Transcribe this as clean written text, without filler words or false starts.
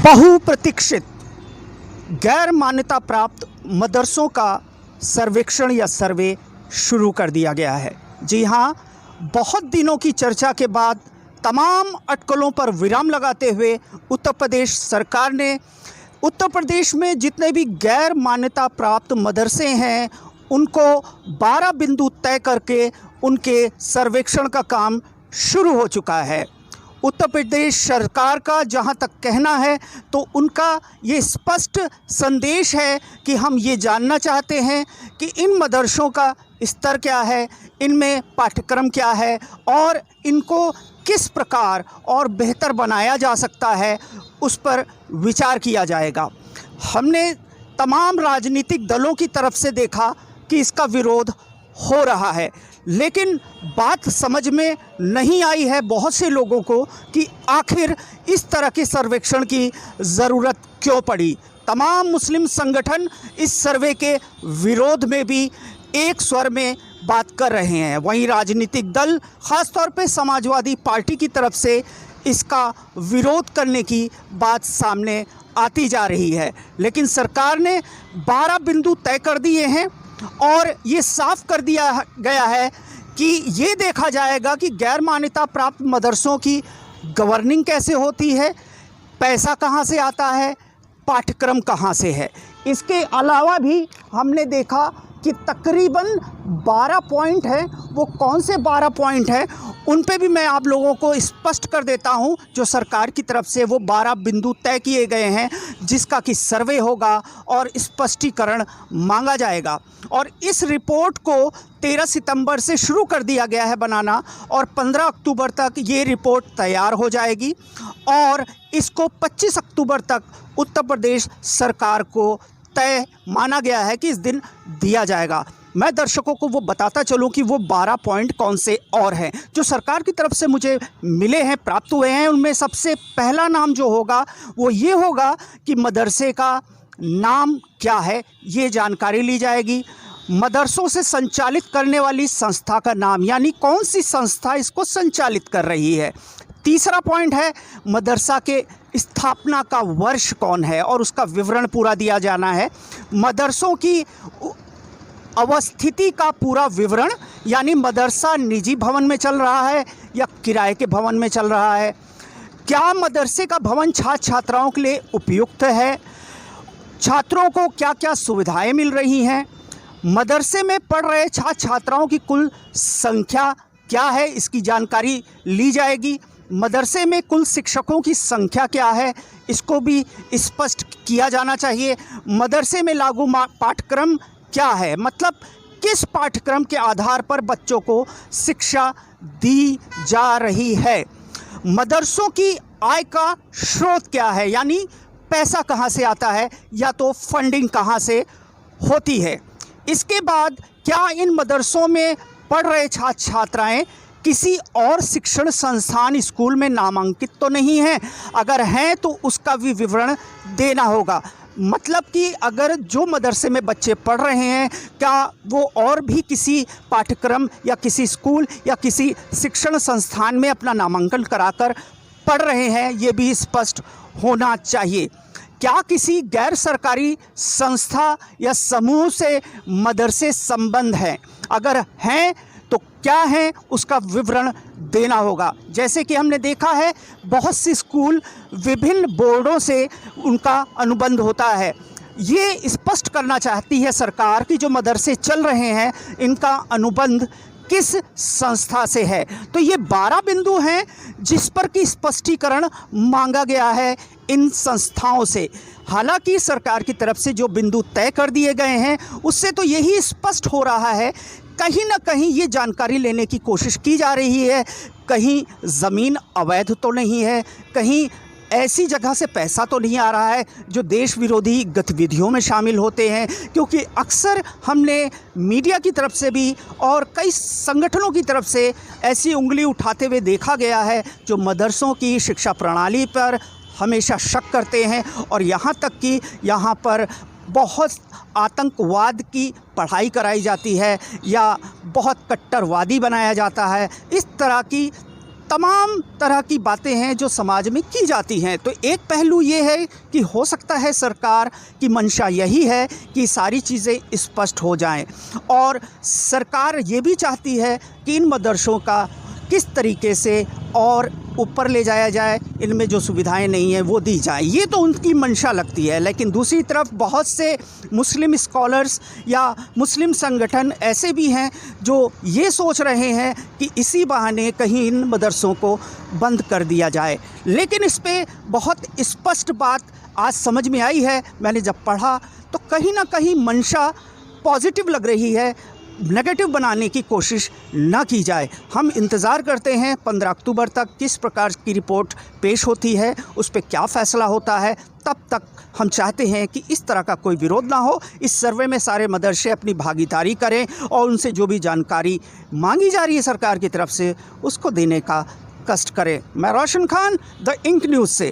बहुप्रतीक्षित गैर मान्यता प्राप्त मदरसों का सर्वेक्षण या सर्वे शुरू कर दिया गया है। जी हाँ, बहुत दिनों की चर्चा के बाद तमाम अटकलों पर विराम लगाते हुए उत्तर प्रदेश सरकार ने उत्तर प्रदेश में जितने भी गैर मान्यता प्राप्त मदरसे हैं उनको 12 बिंदु तय करके उनके सर्वेक्षण का काम शुरू हो चुका है। उत्तर प्रदेश सरकार का जहां तक कहना है तो उनका ये स्पष्ट संदेश है कि हम ये जानना चाहते हैं कि इन मदरसों का स्तर क्या है, इनमें पाठ्यक्रम क्या है और इनको किस प्रकार और बेहतर बनाया जा सकता है, उस पर विचार किया जाएगा। हमने तमाम राजनीतिक दलों की तरफ से देखा कि इसका विरोध हो रहा है, लेकिन बात समझ में नहीं आई है बहुत से लोगों को कि आखिर इस तरह के सर्वेक्षण की ज़रूरत क्यों पड़ी। तमाम मुस्लिम संगठन इस सर्वे के विरोध में भी एक स्वर में बात कर रहे हैं। वहीं राजनीतिक दल ख़ास तौर पे समाजवादी पार्टी की तरफ से इसका विरोध करने की बात सामने आती जा रही है, लेकिन सरकार ने 12 बिंदु तय कर दिए हैं और ये साफ कर दिया गया है कि ये देखा जाएगा कि गैर मान्यता प्राप्त मदरसों की गवर्निंग कैसे होती है, पैसा कहाँ से आता है, पाठ्यक्रम कहाँ से है। इसके अलावा भी हमने देखा कि तकरीबन 12 पॉइंट हैं। वो कौन से 12 पॉइंट हैं उन पे भी मैं आप लोगों को स्पष्ट कर देता हूं। जो सरकार की तरफ से वो 12 बिंदु तय किए गए हैं जिसका कि सर्वे होगा और स्पष्टीकरण मांगा जाएगा। और इस रिपोर्ट को 13 सितंबर से शुरू कर दिया गया है बनाना और 15 अक्टूबर तक ये रिपोर्ट तैयार हो जाएगी और इसको 25 अक्टूबर तक उत्तर प्रदेश सरकार को तय माना गया है कि इस दिन दिया जाएगा। मैं दर्शकों को वो बताता चलूं कि वो 12 पॉइंट कौन से और हैं जो सरकार की तरफ से मुझे मिले हैं, प्राप्त हुए हैं। उनमें सबसे पहला नाम जो होगा वो ये होगा कि मदरसे का नाम क्या है, ये जानकारी ली जाएगी। मदरसों से संचालित करने वाली संस्था का नाम, यानी कौन सी संस्था इसको संचालित कर रही है। तीसरा पॉइंट है मदरसा के स्थापना का वर्ष कौन है और उसका विवरण पूरा दिया जाना है। मदरसों की अवस्थिति का पूरा विवरण, यानी मदरसा निजी भवन में चल रहा है या किराए के भवन में चल रहा है, क्या मदरसे का भवन छात्र छात्राओं के लिए उपयुक्त है, छात्रों को क्या क्या सुविधाएं मिल रही हैं, मदरसे में पढ़ रहे छात्र छात्राओं की कुल संख्या क्या है, इसकी जानकारी ली जाएगी। मदरसे में कुल शिक्षकों की संख्या क्या है, इसको भी स्पष्ट किया जाना चाहिए। मदरसे में लागू पाठ्यक्रम क्या है, मतलब किस पाठ्यक्रम के आधार पर बच्चों को शिक्षा दी जा रही है। मदरसों की आय का स्रोत क्या है, यानी पैसा कहाँ से आता है या तो फंडिंग कहाँ से होती है। इसके बाद क्या इन मदरसों में पढ़ रहे छात्र छात्राएं किसी और शिक्षण संस्थान स्कूल में नामांकित तो नहीं हैं, अगर हैं तो उसका भी विवरण देना होगा। मतलब कि अगर जो मदरसे में बच्चे पढ़ रहे हैं क्या वो और भी किसी पाठ्यक्रम या किसी स्कूल या किसी शिक्षण संस्थान में अपना नामांकन कराकर पढ़ रहे हैं, ये भी स्पष्ट होना चाहिए। क्या किसी गैर सरकारी संस्था या समूह से मदरसे संबंध हैं, अगर हैं तो क्या है उसका विवरण देना होगा। जैसे कि हमने देखा है बहुत सी स्कूल विभिन्न बोर्डों से उनका अनुबंध होता है। ये स्पष्ट करना चाहती है सरकार कि जो मदरसे चल रहे हैं इनका अनुबंध किस संस्था से है। तो ये 12 बिंदु हैं जिस पर कि स्पष्टीकरण मांगा गया है इन संस्थाओं से। हालांकि सरकार की तरफ से जो बिंदु तय कर दिए गए हैं उससे तो यही स्पष्ट हो रहा है कहीं ना कहीं ये जानकारी लेने की कोशिश की जा रही है, कहीं ज़मीन अवैध तो नहीं है, कहीं ऐसी जगह से पैसा तो नहीं आ रहा है जो देश विरोधी गतिविधियों में शामिल होते हैं। क्योंकि अक्सर हमने मीडिया की तरफ से भी और कई संगठनों की तरफ से ऐसी उंगली उठाते हुए देखा गया है जो मदरसों की शिक्षा प्रणाली पर हमेशा शक करते हैं और यहाँ तक कि यहाँ पर बहुत आतंकवाद की पढ़ाई कराई जाती है या बहुत कट्टरवादी बनाया जाता है। इस तरह की तमाम तरह की बातें हैं जो समाज में की जाती हैं। तो एक पहलू ये है कि हो सकता है सरकार की मंशा यही है कि सारी चीज़ें स्पष्ट हो जाएं, और सरकार ये भी चाहती है कि इन मदरसों का किस तरीके से और ऊपर ले जाया जाए, इनमें जो सुविधाएं नहीं हैं वो दी जाए, ये तो उनकी मंशा लगती है। लेकिन दूसरी तरफ बहुत से मुस्लिम स्कॉलर्स या मुस्लिम संगठन ऐसे भी हैं जो ये सोच रहे हैं कि इसी बहाने कहीं इन मदरसों को बंद कर दिया जाए। लेकिन इस पे बहुत स्पष्ट बात आज समझ में आई है। मैंने जब पढ़ा तो कहीं ना कहीं मंशा पॉजिटिव लग रही है, नेगेटिव बनाने की कोशिश ना की जाए। हम इंतज़ार करते हैं 15 अक्टूबर तक किस प्रकार की रिपोर्ट पेश होती है, उस पर क्या फ़ैसला होता है। तब तक हम चाहते हैं कि इस तरह का कोई विरोध ना हो। इस सर्वे में सारे मदरसे अपनी भागीदारी करें और उनसे जो भी जानकारी मांगी जा रही है सरकार की तरफ से उसको देने का कष्ट करें। मैं रोशन खान, द इंक न्यूज़ से।